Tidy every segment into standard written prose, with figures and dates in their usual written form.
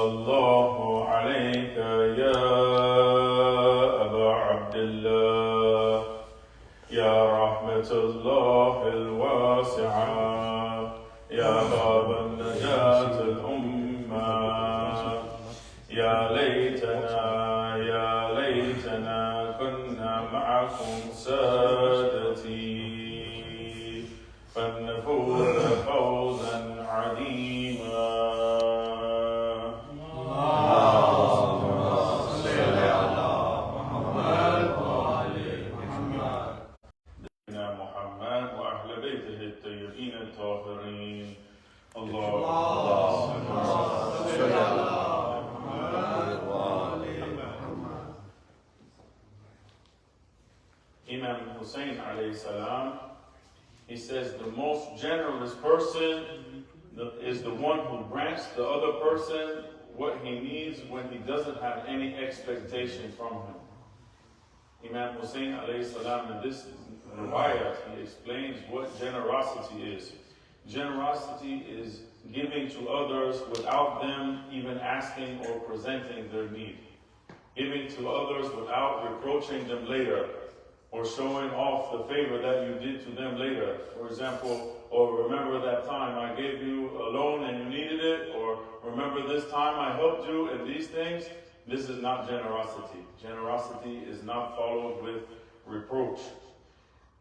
الله عليك يا أبا عبد الله يا رحمة الله الواسعة يا باب النجاة الأمة يا ليتنا كنا معكم سادتي فنفوز فوزا عظيما. Imam Hussein alayhi salam, he says the most generous person is the one who grants the other person what he needs when he doesn't have any expectation from him. Imam Hussein alayhi salam, in this riwayat, he explains what generosity is. Generosity is giving to others without them even asking or presenting their need. Giving to others without reproaching them later or showing off the favor that you did to them later. For example, or remember that time I gave you a loan and you needed it, or remember this time I helped you and these things. This is not generosity. Generosity is not followed with reproach.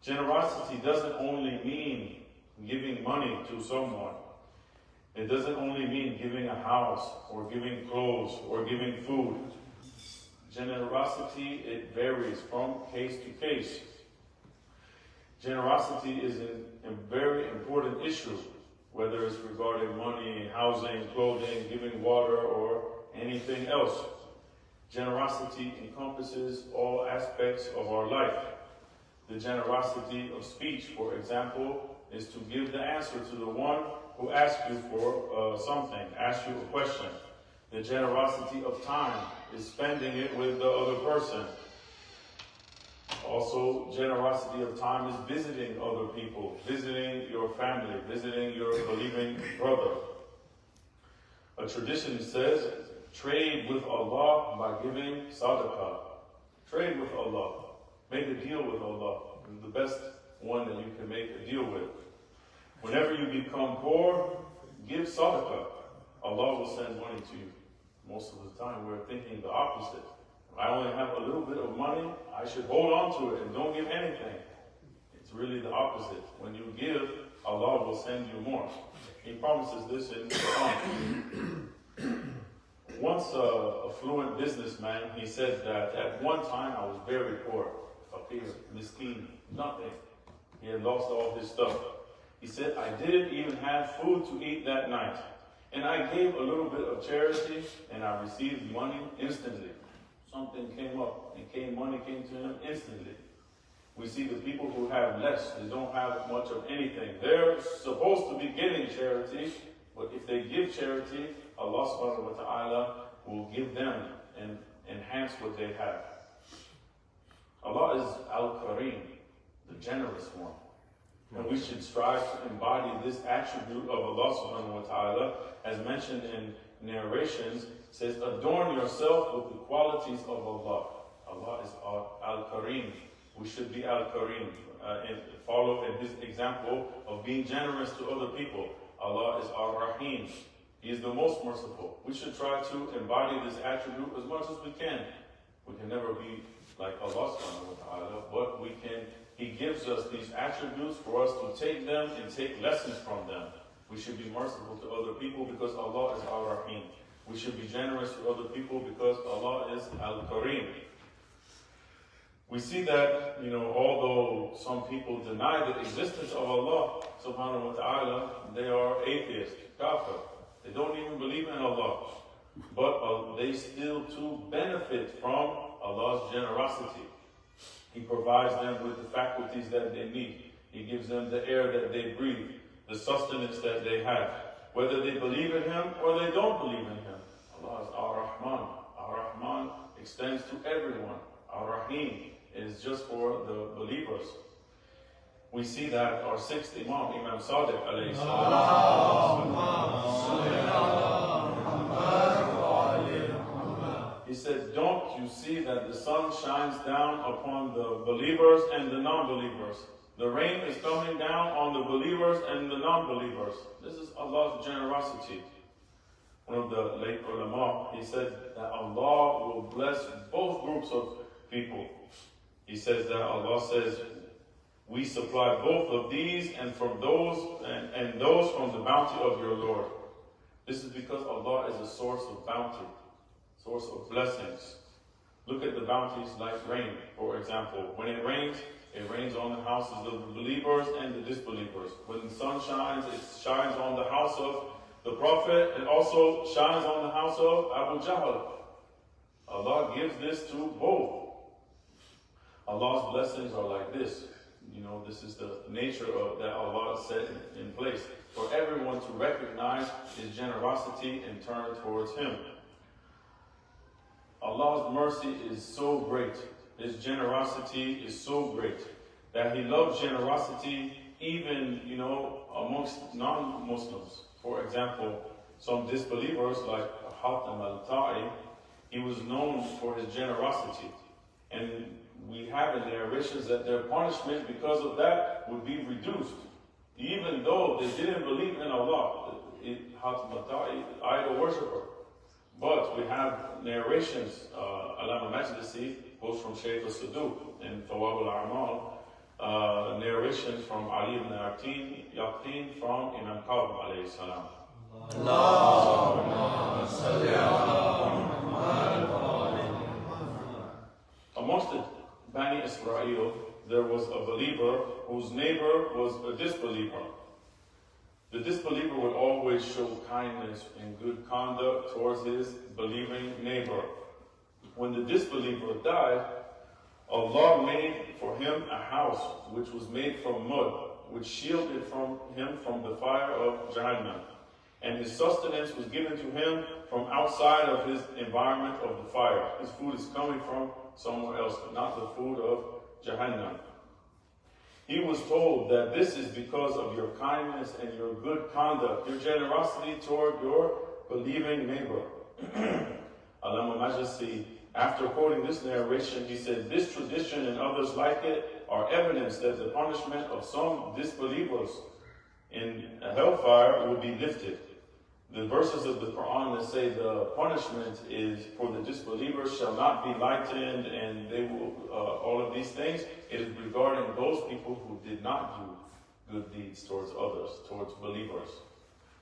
Generosity doesn't only mean giving money to someone. It doesn't only mean giving a house or giving clothes or giving food. Generosity, it varies from case to case. Generosity is a very important issue, whether it's regarding money, housing, clothing, giving water, or anything else. Generosity encompasses all aspects of our life. The generosity of speech, for example, is to give the answer to the one who asks you for something, asks you a question. The generosity of time is spending it with the other person. Also, generosity of time is visiting other people, visiting your family, visiting your believing brother. A tradition says, trade with Allah by giving sadaqah. Trade with Allah. Make a deal with Allah. The best one that you can make a deal with. Whenever you become poor, give sadaqah. Allah will send money to you. Most of the time we're thinking the opposite. If I only have a little bit of money, I should hold on to it and don't give anything. It's really the opposite. When you give, Allah will send you more. He promises this in the Quran. Once a fluent businessman, he said that at one time I was very poor. Faqir, miskeen, nothing. He had lost all his stuff. He said, I didn't even have food to eat that night. And I gave a little bit of charity and I received money instantly. Something came up and money came to him instantly. We see the people who have less, they don't have much of anything. They're supposed to be getting charity, but if they give charity, Allah subhanahu wa ta'ala will give them and enhance what they have. Allah is Al-Kareem, the generous one. And we should strive to embody this attribute of Allah subhanahu wa ta'ala, as mentioned in narrations, says, adorn yourself with the qualities of Allah. Allah is Al-Kareem. We should be Al-Kareem and follow in His example of being generous to other people. Allah is Ar-Rahim. He is the most merciful. We should try to embody this attribute as much as we can. We can never be like Allah subhanahu wa ta'ala, but He gives us these attributes for us to take them and take lessons from them. We should be merciful to other people because Allah is Ar-Rahim. We should be generous to other people because Allah is Al-Kareem. We see that, although some people deny the existence of Allah subhanahu wa ta'ala, they are atheists, kafir. They don't even believe in Allah. But they still too benefit from Allah's generosity. He provides them with the faculties that they need. He gives them the air that they breathe, the sustenance that they have, whether they believe in Him or they don't believe in Him. Allah is Ar-Rahman. Ar-Rahman extends to everyone. Ar-Rahim is just for the believers. We see that our sixth Imam, Imam Sadiq alayhi salam, you see that the sun shines down upon the believers and the non-believers. The rain is coming down on the believers and the non-believers. This is Allah's generosity. One of the late ulama, he said that Allah will bless both groups of people. He says that Allah says, we supply both of these and from those and those from the bounty of your Lord. This is because Allah is a source of bounty, source of blessings. Look at the bounties like rain, for example. When it rains on the houses of the believers and the disbelievers. When the sun shines, it shines on the house of the Prophet. It also shines on the house of Abu Jahl. Allah gives this to both. Allah's blessings are like this. This is the nature that Allah set in place for everyone to recognize His generosity and turn towards Him. Allah's mercy is so great. His generosity is so great that He loves generosity even, amongst non-Muslims. For example, some disbelievers like Hatim al-Ta'i, he was known for his generosity. And we have in narrations that their punishment because of that would be reduced. Even though they didn't believe in Allah, Hatim al-Ta'i, idol worshiper. But we have narrations, Alama Majlisi goes from Sheikh al-Saduq in Thawab al-A'mal, narration from Ali ibn Yaqeen from Imam Qadr alayhi salam. Amongst the Bani Israel, there was a believer whose neighbor was a disbeliever. The disbeliever would always show kindness and good conduct towards his believing neighbor. When the disbeliever died, Allah made for him a house which was made from mud, which shielded him from the fire of Jahannam. And his sustenance was given to him from outside of his environment of the fire. His food is coming from somewhere else, but not the food of Jahannam. He was told that this is because of your kindness and your good conduct, your generosity toward your believing neighbor. Alama Majlisi, after quoting this narration, he said, this tradition and others like it are evidence that the punishment of some disbelievers in hellfire will be lifted. The verses of the Quran that say the punishment is for the disbelievers shall not be lightened and they will, all of these things, it is regarding those people who did not do good deeds towards others, towards believers.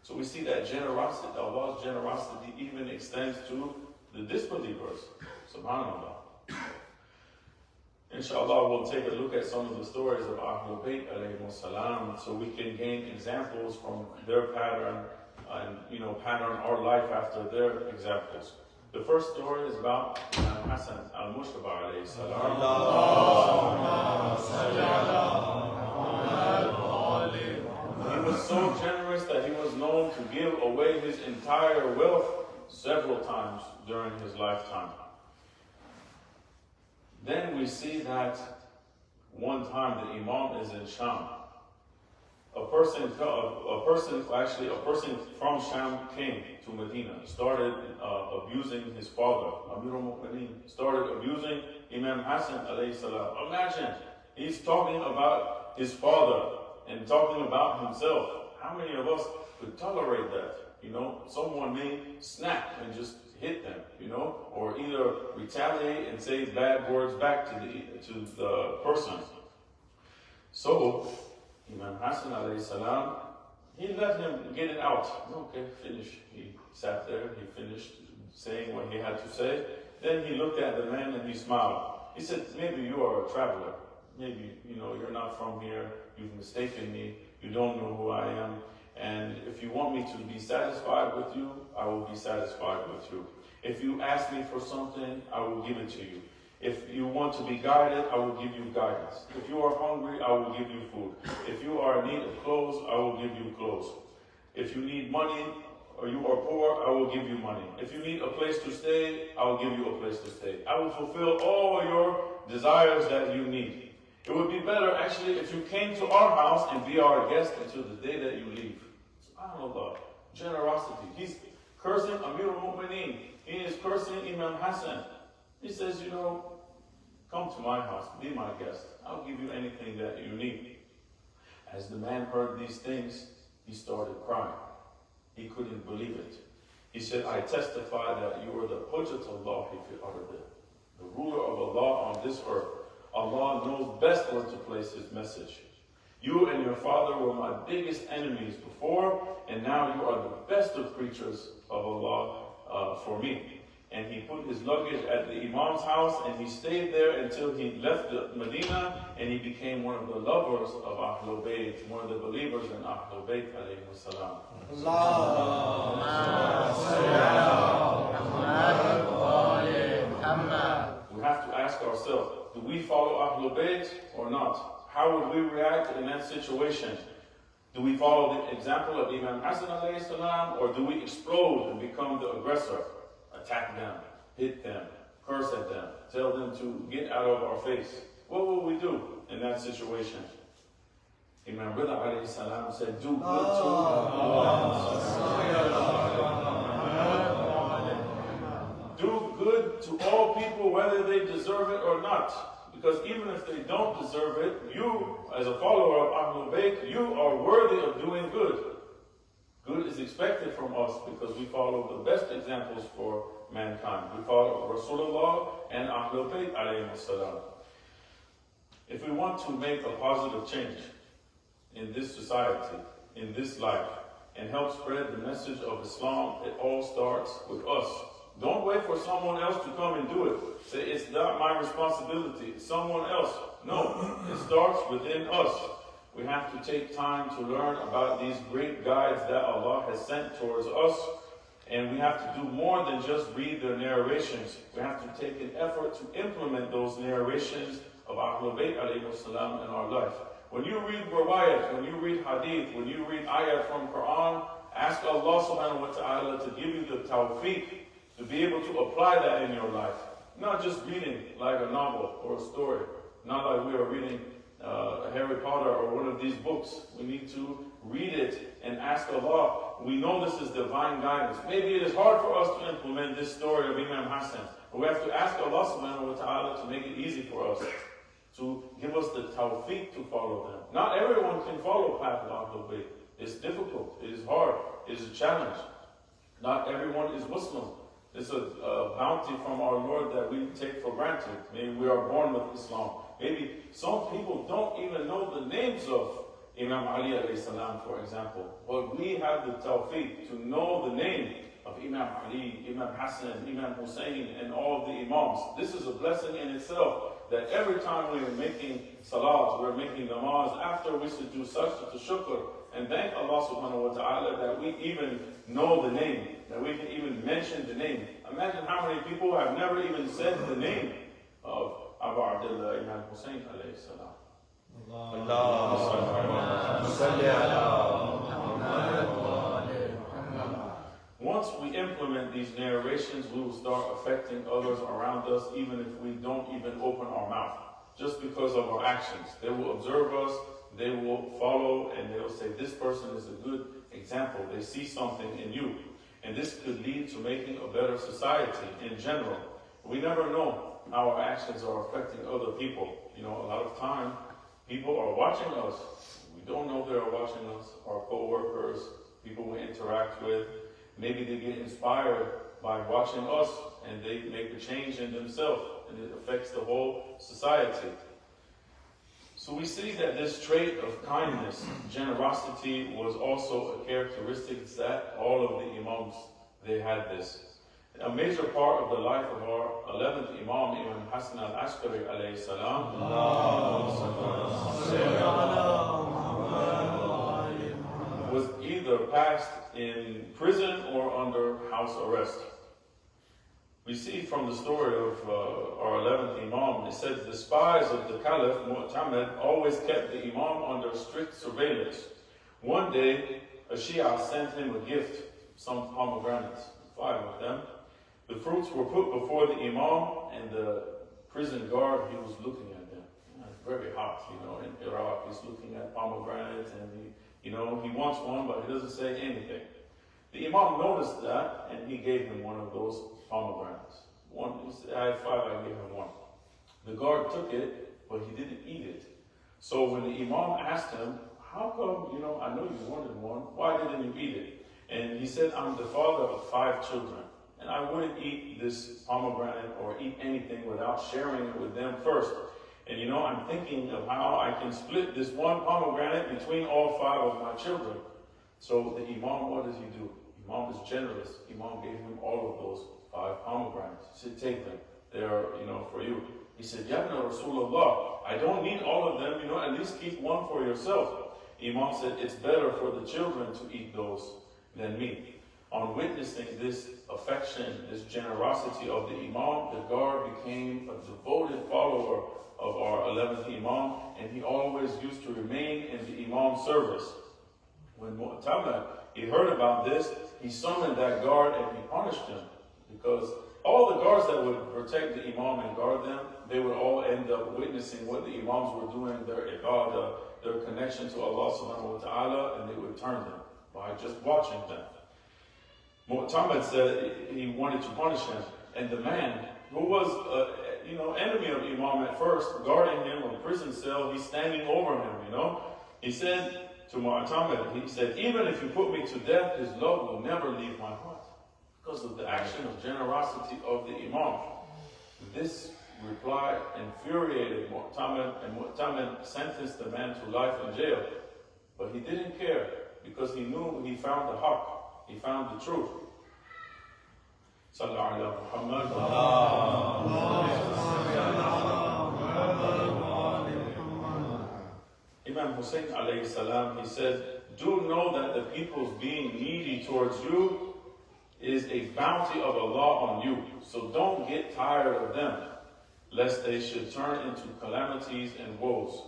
So we see that generosity, Allah's generosity even extends to the disbelievers. SubhanAllah. Inshallah, we'll take a look at some of the stories of Ahlul Bayt alayhimus salam so we can gain examples from their pattern and pattern our life after their examples. The first story is about Hassan al-Mushtaba alayhi salam. He was so generous that he was known to give away his entire wealth several times during his lifetime. Then we see that one time the Imam is in Sham. A person from Sham came to Medina, started abusing his father, Amir al-Mu'mineen, started abusing Imam Hassan alayhi salam. Imagine, he's talking about his father and talking about himself. How many of us could tolerate that? Someone may snap and just hit them, or either retaliate and say bad words back to the person. So, Imam Hassan alayhi salam, he let him get it out. Okay, finish. He sat there, he finished saying what he had to say. Then he looked at the man and he smiled. He said, maybe you are a traveler. Maybe, you're not from here. You've mistaken me. You don't know who I am. And if you want me to be satisfied with you, I will be satisfied with you. If you ask me for something, I will give it to you. If you want to be guided, I will give you guidance. If you are hungry, I will give you food. If you are in need of clothes, I will give you clothes. If you need money or you are poor, I will give you money. If you need a place to stay, I will give you a place to stay. I will fulfill all your desires that you need. It would be better, actually, if you came to our house and be our guest until the day that you leave. SubhanAllah. Generosity. He's cursing Amir al-Mu'mineen. He is cursing Imam Hassan. He says, come to my house, be my guest. I'll give you anything that you need. As the man heard these things, he started crying. He couldn't believe it. He said, I testify that you are the Hujjat Allah fi al-ard, the ruler of Allah on this earth. Allah knows best where to place His message. You and your father were my biggest enemies before, and now you are the best of creatures of Allah for me. And he put his luggage at the Imam's house, and he stayed there until he left Medina, and he became one of the lovers of Ahlul Bayt, one of the believers in Ahlul Bayt alayhi salam. We have to ask ourselves, do we follow Ahlul Bayt or not? How would we react in that situation? Do we follow the example of Imam Hassan alayhi salam, or do we explode and become the aggressor? Attack them, hit them, curse at them, tell them to get out of our face. What will we do in that situation? Imam Rida alayhi salam said, do good to all people, whether they deserve it or not. Because even if they don't deserve it, you, as a follower of Ahlul Bayt, you are worthy of doing good. Good is expected from us because we follow the best examples for mankind. We follow Rasulullah and Ahlul Bayt alayhi salam. If we want to make a positive change in this society, in this life, and help spread the message of Islam, it all starts with us. Don't wait for someone else to come and do it. Say, it's not my responsibility, it's someone else. No, it starts within us. We have to take time to learn about these great guides that Allah has sent towards us. And we have to do more than just read their narrations. We have to take an effort to implement those narrations of Ahlul Bayt alayhi salam in our life. When you read riwayat, when you read hadith, when you read ayah from Quran, ask Allah subhanahu wa ta'ala to give you the tawfiq to be able to apply that in your life. Not just reading like a novel or a story. Not like we are reading Harry Potter or one of these books. We need to read it and ask Allah. We know this is divine guidance. Maybe it is hard for us to implement this story of Imam Hassan. But we have to ask Allah subhanahu wa ta'ala to make it easy for us. To give us the tawfiq to follow them. Not everyone can follow path of Ahlul Bayt. It's difficult. It is hard. It is a challenge. Not everyone is Muslim. It's a bounty from our Lord that we take for granted. Maybe we are born with Islam. Maybe some people don't even know the names of Imam Ali alayhi salam, for example. But we have the tawfiq to know the name of Imam Ali, Imam Hassan, Imam Hussein, and all of the Imams. This is a blessing in itself, that every time we are making salat, we're making namaz, after we should do sajda to shukr, and thank Allah subhanahu wa ta'ala that we even know the name, that we can even mention the name. Imagine how many people have never even said the name of Abu Abdullah Imam Hussein alayhi salam. Once we implement these narrations, we will start affecting others around us, even if we don't even open our mouth. Just because of our actions. They will observe us, they will follow, and they will say, this person is a good example. They see something in you. And this could lead to making a better society in general. We never know how our actions are affecting other people. A lot of time, people are watching us. We don't know they are watching us. Our co-workers, people we interact with. Maybe they get inspired by watching us and they make a change in themselves, and it affects the whole society. So we see that this trait of kindness, generosity, was also a characteristic that all of the Imams, they had this. A major part of the life of our 11th Imam, Imam Hassan al-Askari alayhi salam, was either passed in prison or under house arrest. We see from the story of our 11th Imam, it says the spies of the Caliph, Mu'tamad, always kept the Imam under strict surveillance. One day, a Shia sent him a gift, some pomegranates, 5 of them. The fruits were put before the Imam, and the prison guard, he was looking at them. It's very hot, in Iraq. He's looking at pomegranates, and he wants one, but he doesn't say anything. The Imam noticed that, and he gave him one of those pomegranates. He said, I had 5, I gave him 1. The guard took it, but he didn't eat it. So when the Imam asked him, how come, I know you wanted 1, why didn't you eat it? And he said, I'm the father of 5 children, and I wouldn't eat this pomegranate or eat anything without sharing it with them first. And I'm thinking of how I can split this 1 pomegranate between all 5 of my children. So the Imam, what does he do? Imam is generous. Imam gave him all of those 5 pomegranates. He said, take them. They are, for you. He said, Yabna Rasulullah, I don't need all of them, at least keep 1 for yourself. Imam said, it's better for the children to eat those than me. On witnessing this affection, this generosity of the Imam, the guard became a devoted follower of our 11th Imam, and he always used to remain in the Imam's service. When Mu'tamad, he heard about this, he summoned that guard and he punished him, because all the guards that would protect the Imam and guard them, they would all end up witnessing what the Imams were doing, their ibadah, their connection to Allah subhanahu wa ta'ala, and they would turn them by just watching them. Mu'tamad said he wanted to punish him, and the man who was enemy of Imam at first, guarding him in a prison cell, he's standing over him, He said to Mu'tamad, he said, even if you put me to death, his love will never leave my heart, because of the action of generosity of the Imam. This reply infuriated Mu'tamad, and Mu'tamad sentenced the man to life in jail. But he didn't care, because he knew he found the haqq, he found the truth. Sallallahu ala Muhammad. Imam Hussein alayhi salam, he said, do know that the people's being needy towards you is a bounty of Allah on you. So don't get tired of them, lest they should turn into calamities and woes.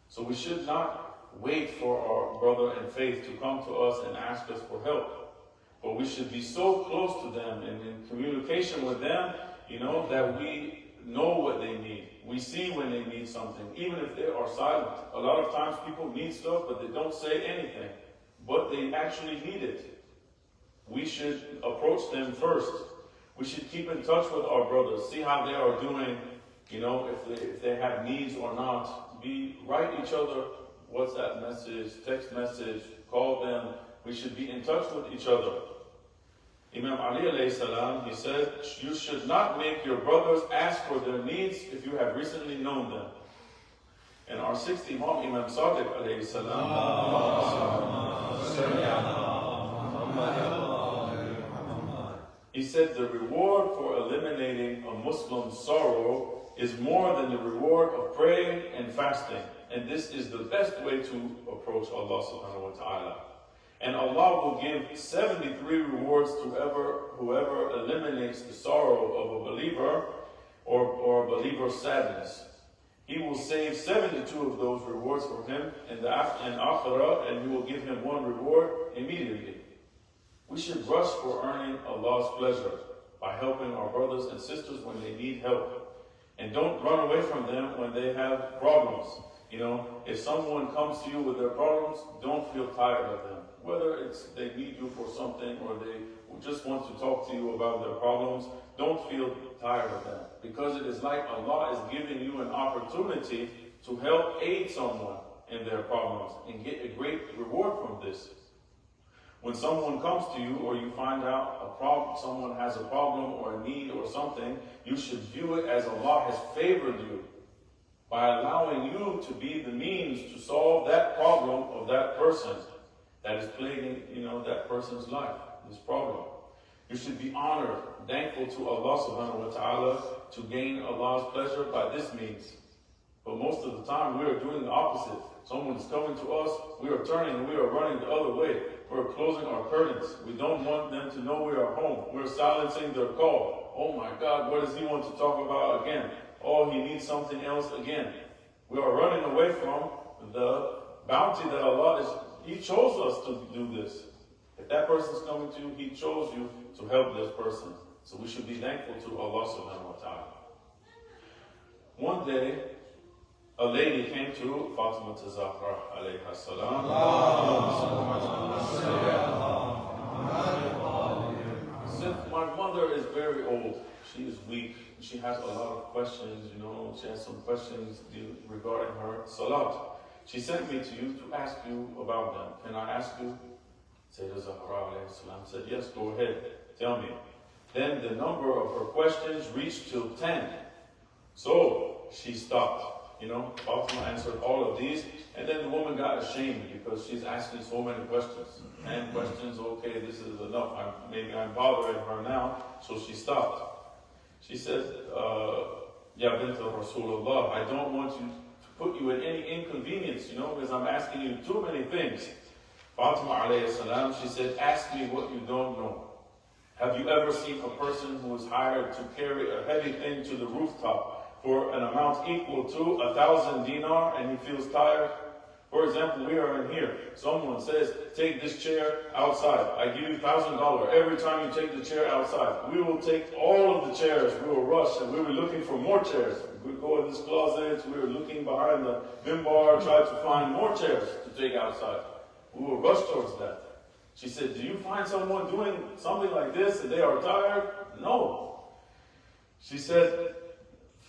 So we should not wait for our brother in faith to come to us and ask us for help. But we should be so close to them and in communication with them, that we know what they need. We see when they need something, even if they are silent. A lot of times people need stuff, but they don't say anything. But they actually need it. We should approach them first. We should keep in touch with our brothers, see how they are doing, if they have needs or not. Write each other WhatsApp message, text message, call them. We should be in touch with each other. Imam Ali alayhi salam, he said, you should not make your brothers ask for their needs if you have recently known them. And our 6th Imam, Imam Sadiq alayhi salam, he said, the reward for eliminating a Muslim's sorrow is more than the reward of praying and fasting. And this is the best way to approach Allah subhanahu wa ta'ala. And Allah will give 73 rewards to whoever eliminates the sorrow of a believer or a believer's sadness. He will save 72 of those rewards for him in Akhirah, and He will give him 1 reward immediately. We should rush for earning Allah's pleasure by helping our brothers and sisters when they need help. And don't run away from them when they have problems. If someone comes to you with their problems, don't feel tired of them. Whether it's they need you for something or they just want to talk to you about their problems, don't feel tired of them. Because it is like Allah is giving you an opportunity to help aid someone in their problems and get a great reward from this. When someone comes to you or you find out someone has a problem or a need or something, you should view it as Allah has favored you by allowing you to be the means to solve that problem of that person that is plaguing, that person's life, this problem. You should be honored, thankful to Allah subhanahu wa ta'ala to gain Allah's pleasure by this means. But most of the time we are doing the opposite. Someone's coming to us, we are turning and we are running the other way. We're closing our curtains. We don't want them to know we are home. We're silencing their call. Oh my God, what does he want to talk about again? Oh, he needs something else again. We are running away from the bounty that Allah is. He chose us to do this. If that person's coming to you, He chose you to help this person. So we should be thankful to Allah subhanahu wa ta'ala. One day, a lady came to Fatima Zahra alayha salam. Said, my mother is very old she is weak. She has a lot of questions, she has some questions regarding her salat. She sent me to you to ask you about them. Can I ask you? Sayyidina Zahra alayhi salam said, yes, go ahead, tell me. Then the number of her questions reached till 10. So she stopped. Fatima answered all of these, and then the woman got ashamed because she's asking so many questions. 10 questions, okay, this is enough. Maybe I'm bothering her now, so she stopped. She said, Ya bint Rasulullah, I don't want to put you in any inconvenience, because I'm asking you too many things. Fatima alayhi salam, she said, ask me what you don't know. Have you ever seen a person who is hired to carry a heavy thing to the rooftop for an amount equal to 1,000 dinar and he feels tired? For example, we are in here. Someone says, take this chair outside. I give you $1,000 every time you take the chair outside. We will take all of the chairs. We will rush and we were looking for more chairs. We go in this closet. We were looking behind the mimbar, try to find more chairs to take outside. We will rush towards that. She said, do you find someone doing something like this and they are tired? No. She said,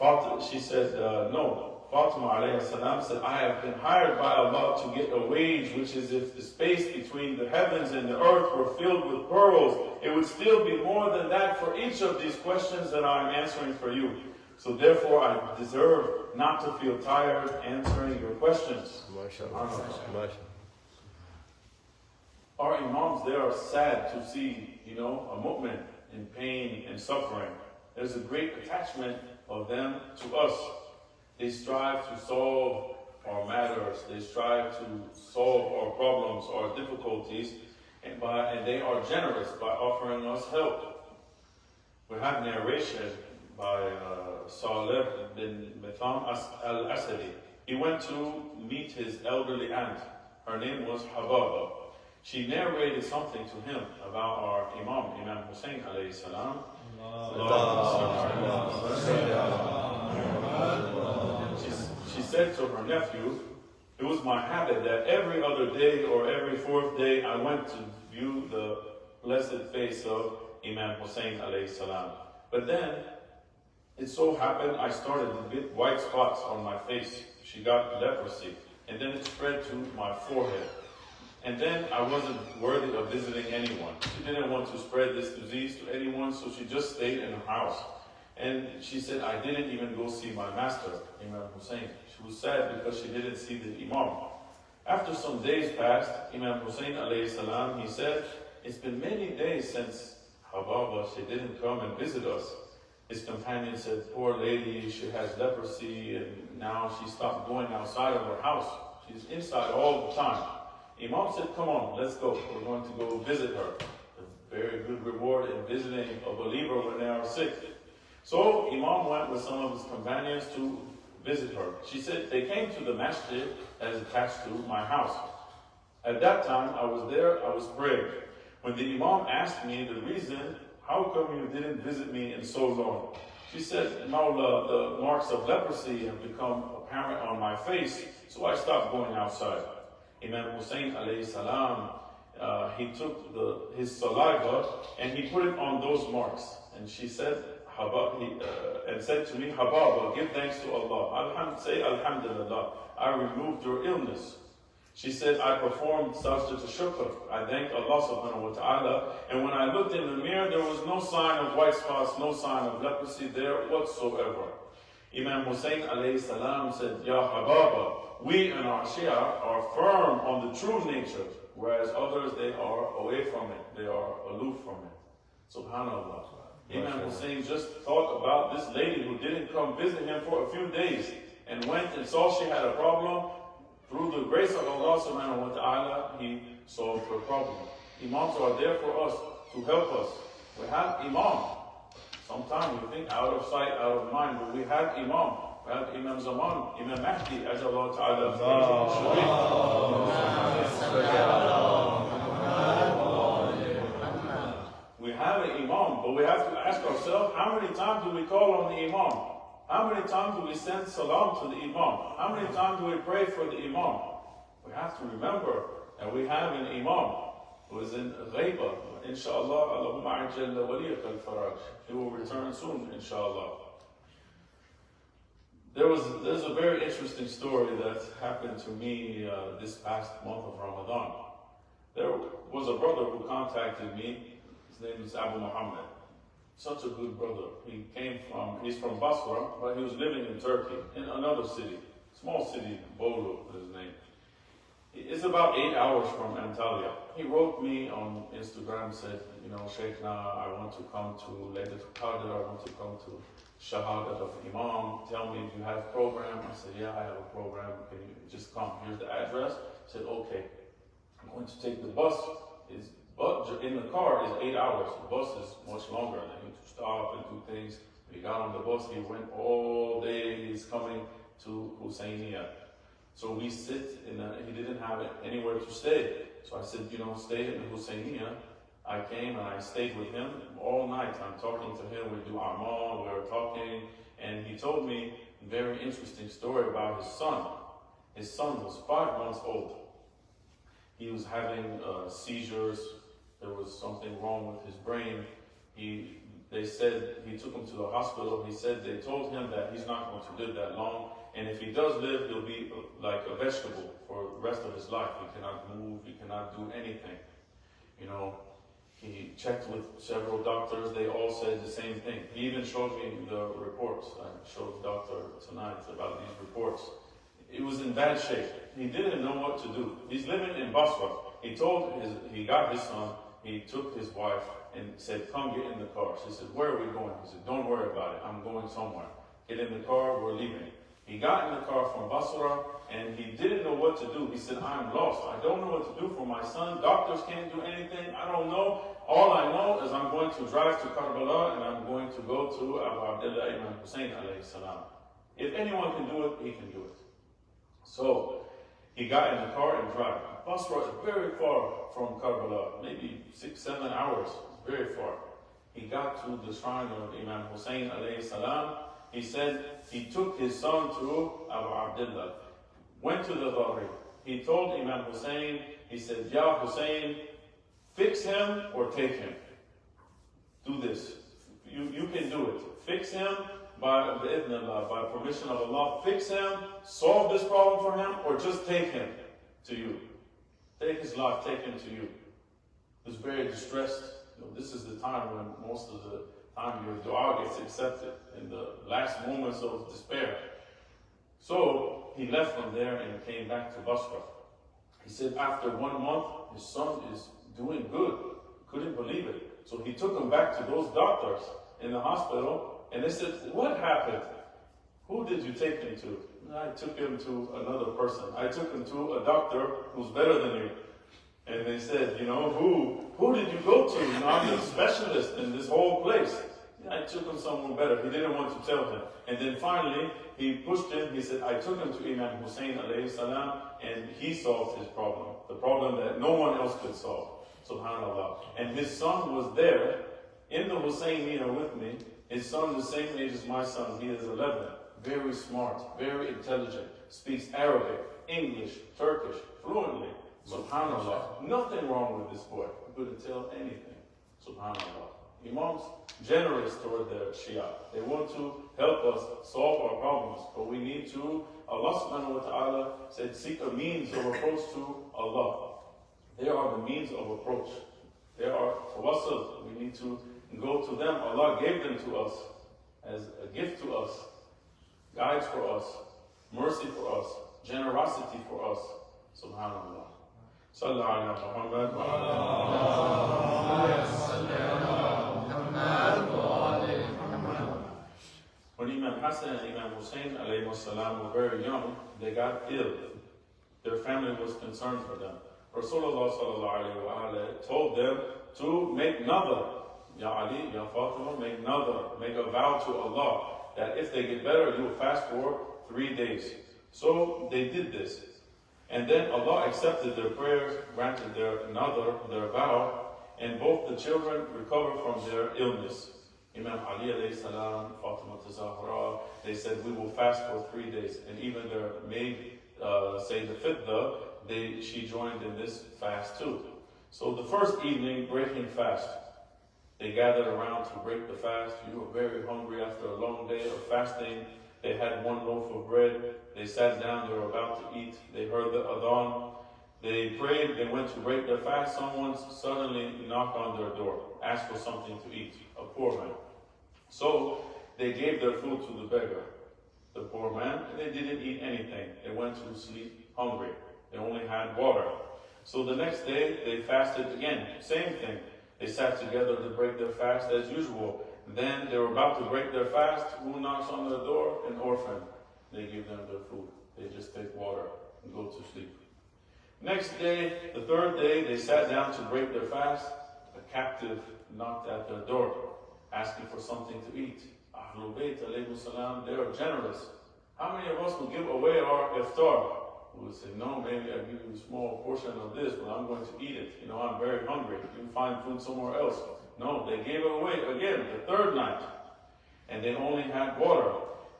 no. Fatima alayhi salam said, I have been hired by Allah to get a wage, which is if the space between the heavens and the earth were filled with pearls, it would still be more than that for each of these questions that I am answering for you. So therefore I deserve not to feel tired answering your questions. Our imams, they are sad to see, a mu'min in pain and suffering. There's a great attachment of them to us. They strive to solve our matters. They strive to solve our problems, our difficulties, and they are generous by offering us help. We have narration by Salih bin Mateen al-Asadi. He went to meet his elderly aunt. Her name was Hababa. She narrated something to him about our Imam Hussein alayhi salam. She said to her nephew, it was my habit that every other day or every fourth day I went to view the blessed face of Imam Hussein alayhi salam. But then, it so happened I started to get white spots on my face. She got leprosy. And then it spread to my forehead. And then I wasn't worthy of visiting anyone. She didn't want to spread this disease to anyone, so she just stayed in her house. And she said, I didn't even go see my master, Imam Hussein. She was sad because she didn't see the Imam. After some days passed, Imam Hussein alayhi salam, he said, it's been many days since Hababa, she didn't come and visit us. His companion said, poor lady, she has leprosy and now she stopped going outside of her house. She's inside all the time. Imam said, come on, let's go. We're going to go visit her. A very good reward in visiting a believer when they are sick. So Imam went with some of his companions to visit her. She said, they came to the masjid that is attached to my house. At that time, I was there, I was praying. When the Imam asked me the reason, how come you didn't visit me in so long? She said, Mawla, the marks of leprosy have become apparent on my face, so I stopped going outside. Imam Hussein alayhi salam, he took his saliva and he put it on those marks. And she said, and said to me, Hababa, give thanks to Allah. Say Alhamdulillah, I removed your illness. She said, I performed sajda to shukr. I thanked Allah subhanahu wa ta'ala. And when I looked in the mirror, there was no sign of white spots, no sign of leprosy there whatsoever. Imam Hussein alayhi salam said, Ya Hababa, we and our Shia are firm on the true nature, whereas others, they are away from it. They are aloof from it. Subhanallah. Imam Hussein just thought about this lady who didn't come visit him for a few days and went and saw she had a problem. Through the grace of Allah subhanahu wa ta'ala, he solved her problem. Imams are there for us to help us. We have Imam. Sometimes we think out of sight, out of mind, but we have Imam. We have Imam Zaman, Imam Mahdi, as Allah ta'ala. We have an Imam, but we have to ask ourselves, how many times do we call on the Imam? How many times do we send salam to the Imam? How many times do we pray for the Imam? We have to remember that we have an Imam who is in Ghaiba, inshallah, Allahumma ajalla waliyaka al-faraj. He will return soon, inshallah. There's a very interesting story that happened to me this past month of Ramadan. There was a brother who contacted me. His name is Abu Muhammad. Such a good brother. He's from Basra, but he was living in Turkey, in another city, small city, Bolu is his name. It's about 8 hours from Antalya. He wrote me on Instagram, said, Sheikh, I want to come to Laylatul Qadr, I want to come to Shahadat of Imam. Tell me if you have a program. I said, yeah, I have a program. Can you just come? Here's the address. I said, okay. I'm going to take the bus. But in the car is 8 hours. The bus is much longer. I need to stop and do things. We got on the bus. He went all day. He's coming to Husseiniya. So we sit he didn't have anywhere to stay. So I said, stay in the Husseiniya. I came and I stayed with him all night. I'm talking to him. We do Amal. We were talking. And he told me a very interesting story about his son. His son was 5 months old. He was having seizures. There was something wrong with his brain. They said he took him to the hospital. He said they told him that he's not going to live that long. And if he does live, he'll be like a vegetable for the rest of his life. He cannot move. He cannot do anything. He checked with several doctors. They all said the same thing. He even showed me the reports. I showed the doctor tonight about these reports. It was in bad shape. He didn't know what to do. He's living in Basra. He got his son. He took his wife and said, come get in the car. She said, where are we going? He said, don't worry about it. I'm going somewhere. Get in the car. We're leaving. He got in the car from Basra and he didn't know what to do. He said, I'm lost. I don't know what to do for my son. Doctors can't do anything. I don't know. All I know is I'm going to drive to Karbala and I'm going to go to Abu Abdullah Imam Hussein alayhi salam. If anyone can do it, he can do it. So he got in the car and drove. Basra is very far from Karbala, maybe 6-7 hours, very far. He got to the shrine of Imam Hussein alayhi salam. He said he took his son to Abu Abdullah, went to the Dhari. He told Imam Hussein, he said, Ya Hussein, fix him or take him. Do this. You can do it. Fix him by permission of Allah. Fix him, solve this problem for him, or just take him to you. Take his life, take him to you. He was very distressed. This is the time when most of the time your dua gets accepted in the last moments of despair. So he left from there and came back to Basra. He said after 1 month, his son is doing good. Couldn't believe it. So he took him back to those doctors in the hospital and they said, what happened? Who did you take him to? I took him to another person. I took him to a doctor who's better than you. And they said, who did you go to? I'm the specialist in this whole place. I took him somewhere better. He didn't want to tell him. And then finally, he pushed him. He said, I took him to Imam Hussein alayhi salam, and he solved his problem. The problem that no one else could solve. Subhanallah. And his son was there in the Husayniyah with me. His son is the same age as my son. He is 11. Very smart, very intelligent. Speaks Arabic, English, Turkish, fluently. Subhanallah. Nothing wrong with this boy. He couldn't tell anything. Subhanallah. Imams generous toward the Shia. They want to help us solve our problems, but we need to, Allah subhanahu wa ta'ala said, seek a means of approach to Allah. They are the means of approach. They are tawassul. We need to go to them. Allah gave them to us as a gift to us, guides for us, mercy for us, generosity for us. Subhanallah. Sallu ala Muhammad wa When Imam Hassan and Imam Hussein alayhi salam were very young, they got ill. Their family was concerned for them. Rasulullah sallallahu alayhi wa alayhi told them to make nadr. Ya Ali, Ya Fatima, make nadr, make a vow to Allah that if they get better, you will fast for 3 days. So they did this. And then Allah accepted their prayers, granted their nadr, their vow, and both the children recovered from their illness. Imam Ali alayhi salam, Fatima Zahra, they said we will fast for 3 days. And even their maid, Sayyidah Fidda, she joined in this fast too. So the first evening, breaking fast, they gathered around to break the fast. You were very hungry after a long day of fasting. They had one loaf of bread. They sat down, they were about to eat. They heard the adhan. They prayed, they went to break their fast. Someone suddenly knocked on their door, asked for something to eat, a poor man. So they gave their food to the beggar, the poor man, and they didn't eat anything. They went to sleep hungry. They only had water. So the next day, they fasted again, same thing. They sat together to break their fast as usual. Then they were about to break their fast. Who knocks on their door? An orphan. They give them their food. They just take water and go to sleep. Next day, the third day, they sat down to break their fast. A captive knocked at their door, asking for something to eat. Ahlul Bayt, alayhi salam, they are generous. How many of us will give away our iftar? We would say, no, maybe I'll give you a small portion of this, but I'm going to eat it. You know, I'm very hungry. You can find food somewhere else. No, they gave it away again, the third night. And they only had water.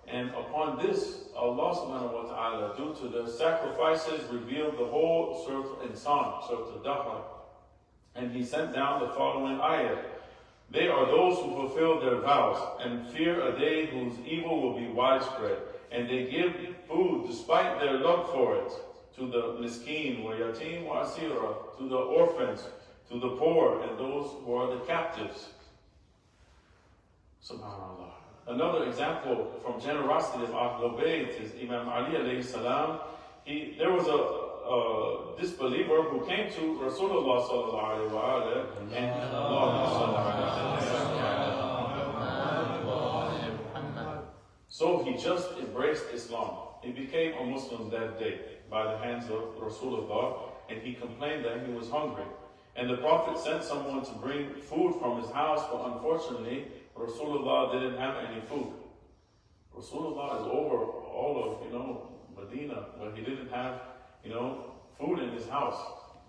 And upon this, Allah subhanahu wa ta'ala, due to the sacrifices, revealed the whole Surah Insan, Surah Al-Dahr. And He sent down the following ayah. They are those who fulfill their vows and fear a day whose evil will be widespread. And they give food despite their love for it to the miskeen, wa yatim, wa asira, to the orphans, to the poor, and those who are the captives. Subhanallah. Another example from generosity of Ahlul Bayt is Imam Ali alayhi salam. There was a disbeliever who came to Rasulullah sallallahu alayhi wa sallam and so he just embraced Islam. He became a Muslim that day by the hands of Rasulullah, and he complained that he was hungry. And the Prophet sent someone to bring food from his house, but unfortunately, Rasulullah didn't have any food. Rasulullah is over all of, Medina, but he didn't have, food in his house.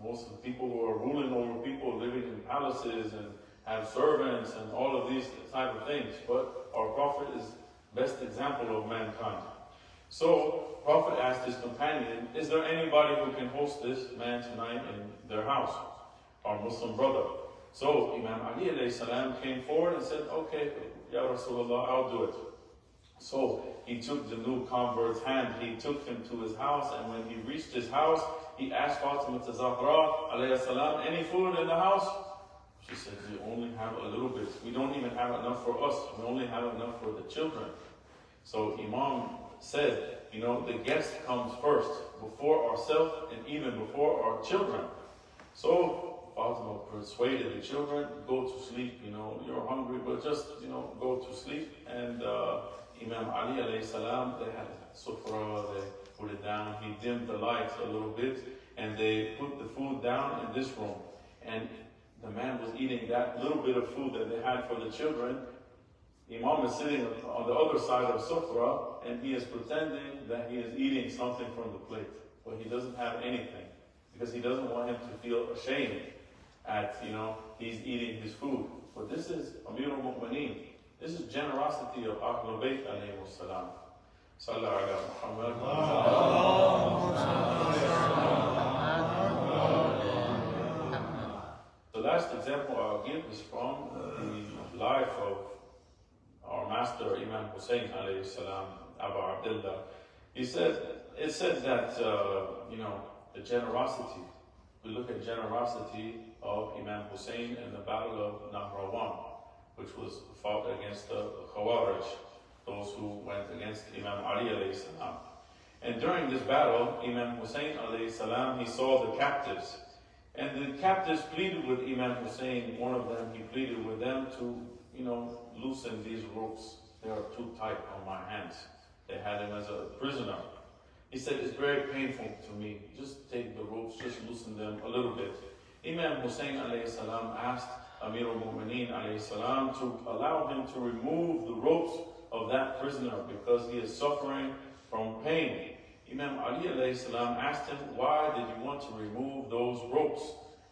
Most of the people who are ruling over people living in palaces and have servants and all of these type of things. But our Prophet is best example of mankind. So, Prophet asked his companion, is there anybody who can host this man tonight in their house? Our Muslim brother. So, Imam Ali alayhi salam came forward and said, okay, Ya Rasulullah, I'll do it. So, he took the new convert's hand, he took him to his house, and when he reached his house, he asked Fatima Zahra alayhi salam, any food in the house? She said, we only have a little bit. We don't even have enough for us. We only have enough for the children. So Imam said, the guest comes first, before ourselves and even before our children. So Fatima persuaded the children, go to sleep, you're hungry, but just, go to sleep. And Imam Ali alayhi salam, they had sufra, they put it down. He dimmed the lights a little bit, and they put the food down in this room. And the man was eating that little bit of food that they had for the children. Imam is sitting on the other side of Sufra, and he is pretending that he is eating something from the plate. But he doesn't have anything, because he doesn't want him to feel ashamed at, he's eating his food. But this is Amir al-Mu'mineen. This is generosity of Ahlul Bayt alayhi salam. Sallallahu ala Muhammad. The last example I'll give is from the life of our master Imam Hussein alayhi salam, Abu Abdullah. It said that, the generosity, we look at generosity of Imam Hussein in the battle of Nahrawan, which was fought against the Khawarij, those who went against Imam Ali alayhi salam. And during this battle, Imam Hussein alayhi salam, he saw the captives. And the captives pleaded with Imam Hussein, one of them, he pleaded with them to, loosen these ropes. They are too tight on my hands. They had him as a prisoner. He said, it's very painful to me. Just take the ropes, just loosen them a little bit. Imam Hussein alayhi salam asked Amir al-Mu'mineen alayhi salam to allow him to remove the ropes of that prisoner because he is suffering from pain. Imam Ali alayhi salam asked him, why did you want to remove those ropes?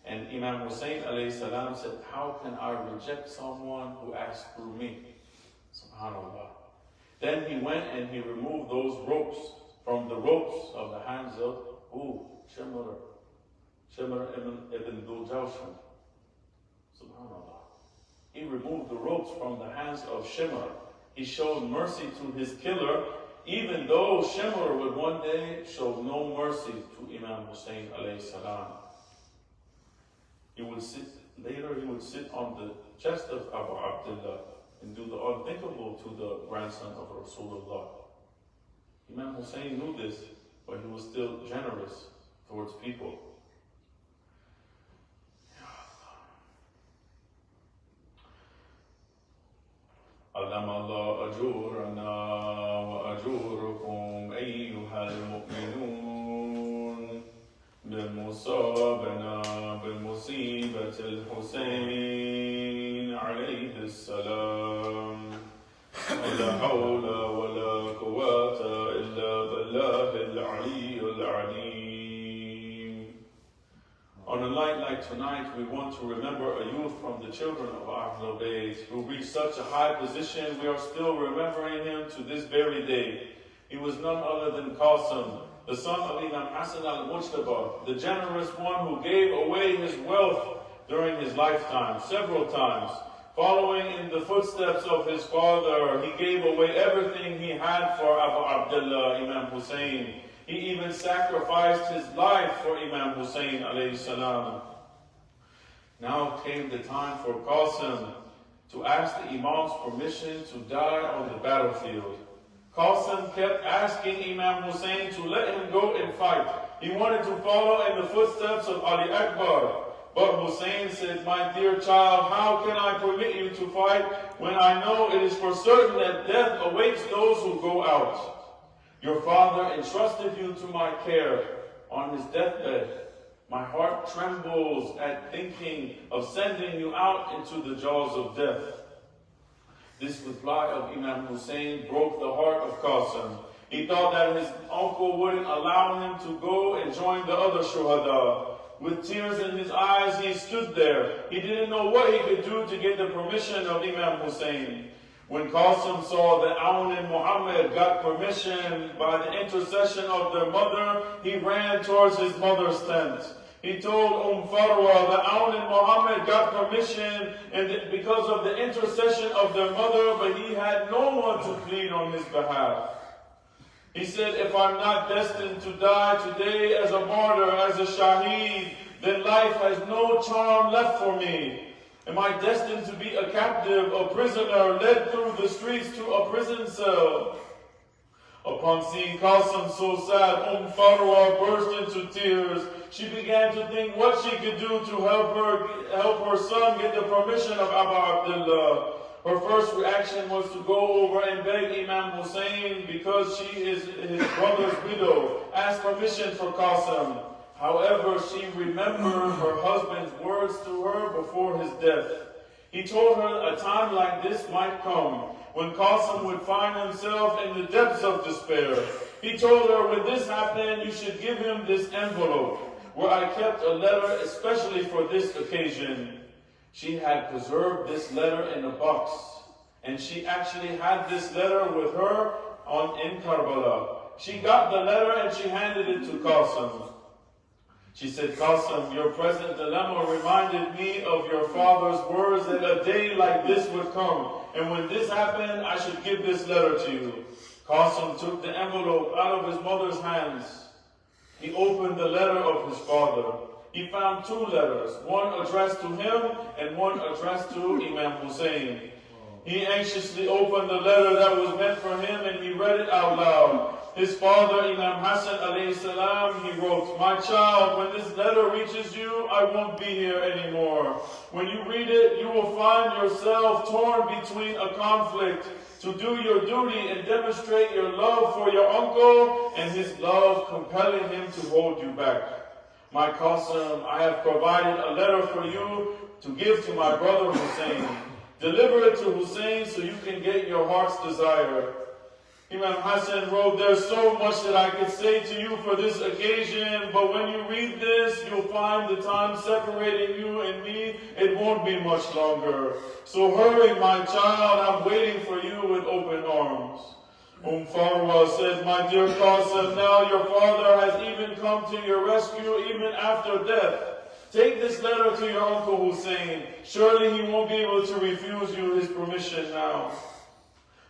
And Imam Hussein alayhi salam said, how can I reject someone who asks through me? Subhanallah. Then he went and he removed those ropes from the ropes of the hands of Shimr, Shimr ibn Dhul Jawshan. Subhanallah. He removed the ropes from the hands of Shimr. He showed mercy to his killer, even though Shimr would one day show no mercy to Imam Hussein alayhi salam. He would sit on the chest of Abu Abdullah and do the unthinkable to the grandson of Rasulullah. Imam Hussein knew this, but he was still generous towards people. ألم الله أجورنا وأجوركم أيها المؤمنون بالمصابنا بالمصيبة الحسين عليه السلام ولا حول ولا قوة إلا بالله العلي العليم. On a night like tonight, we want to remember a youth from the children of Ahlul Bayt who reached such a high position. We are still remembering him to this very day. He was none other than Qasim, the son of Imam Hassan al-Mujtaba, the generous one who gave away his wealth during his lifetime several times. Following in the footsteps of his father, he gave away everything he had for Abu Abdullah, Imam Hussein. He even sacrificed his life for Imam Hussein alayhi salam. Now came the time for Qasim to ask the Imam's permission to die on the battlefield. Qasim kept asking Imam Hussein to let him go and fight. He wanted to follow in the footsteps of Ali Akbar. But Hussein said, "My dear child, how can I permit you to fight when I know it is for certain that death awaits those who go out? Your father entrusted you to my care on his deathbed. My heart trembles at thinking of sending you out into the jaws of death." This reply of Imam Hussein broke the heart of Qasim. He thought that his uncle wouldn't allow him to go and join the other shuhada. With tears in his eyes, he stood there. He didn't know what he could do to get the permission of Imam Hussein. When Qasim saw that Aun and Muhammad got permission by the intercession of their mother, he ran towards his mother's tent. He told Farwa that Aun and Muhammad got permission and because of the intercession of their mother, but he had no one to plead on his behalf. He said, "If I'm not destined to die today as a martyr, as a shaheed, then life has no charm left for me. Am I destined to be a captive, a prisoner, led through the streets to a prison cell?" Upon seeing Qasim so sad, Farwa burst into tears. She began to think what she could do to help her son get the permission of Abu Abdullah. Her first reaction was to go over and beg Imam Hussein, because she is his brother's widow, ask permission for Qasim. However, she remembered her husband's words to her before his death. He told her a time like this might come, when Qasim would find himself in the depths of despair. He told her, "When this happened, you should give him this envelope, where I kept a letter especially for this occasion." She had preserved this letter in a box, and she actually had this letter with her in Karbala. She got the letter and she handed it to Qasim. She said, "Qasim, your present dilemma reminded me of your father's words that a day like this would come, and when this happened, I should give this letter to you." Qasim took the envelope out of his mother's hands. He opened the letter of his father. He found two letters, one addressed to him and one addressed to Imam Hussein. He anxiously opened the letter that was meant for him and he read it out loud. His father, Imam Hassan alayhi salam, he wrote, "My child, when this letter reaches you, I won't be here anymore. When you read it, you will find yourself torn between a conflict to do your duty and demonstrate your love for your uncle and his love compelling him to hold you back. My Qasim, I have provided a letter for you to give to my brother Hussein. Deliver it to Hussein so you can get your heart's desire." Imam Hassan wrote, "There's so much that I could say to you for this occasion, but when you read this, you'll find the time separating you and me, it won't be much longer. So hurry, my child, I'm waiting for you with open arms." Farwa said, my dear Qasim, now your father has even come to your rescue even after death. Take this letter to your uncle Hussein. Surely he won't be able to refuse you his permission now.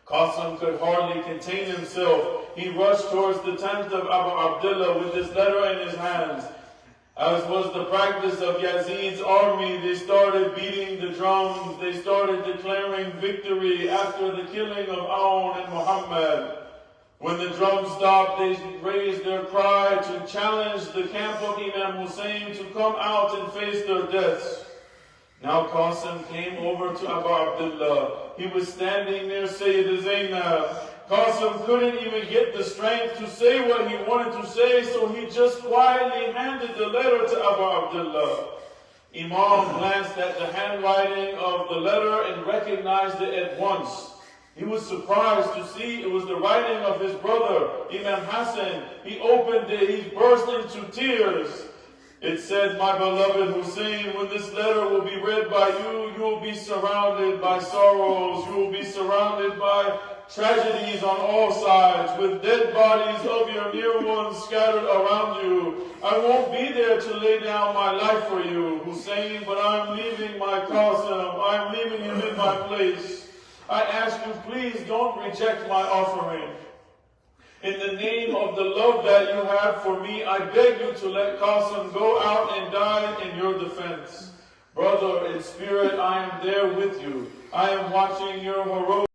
Qasim could hardly contain himself. He rushed towards the tent of Abu Abdullah with this letter in his hands. As was the practice of Yazid's army, they started beating the drums. They started declaring victory after the killing of Aoun and Muhammad. When the drums stopped, they raised their cry to challenge the camp of Imam Hussein to come out and face their deaths. Now Qasim came over to Abu Abdullah. He was standing near Sayyid Zainab. Qasim couldn't even get the strength to say what he wanted to say, so he just quietly handed the letter to Abu Abdullah. Imam glanced at the handwriting of the letter and recognized it at once. He was surprised to see it was the writing of his brother, Imam Hassan. He opened it, he burst into tears. It said, my beloved Hussein, when this letter will be read by you, you will be surrounded by sorrows. You will be surrounded by tragedies on all sides, with dead bodies of your dear ones scattered around you. I won't be there to lay down my life for you, Hussein, but I'm leaving my Qasim. I'm leaving him in my place. I ask you, please don't reject my offering. In the name of the love that you have for me, I beg you to let Qasim go out and die in your defense. Brother, in spirit, I am there with you. I am watching your heroic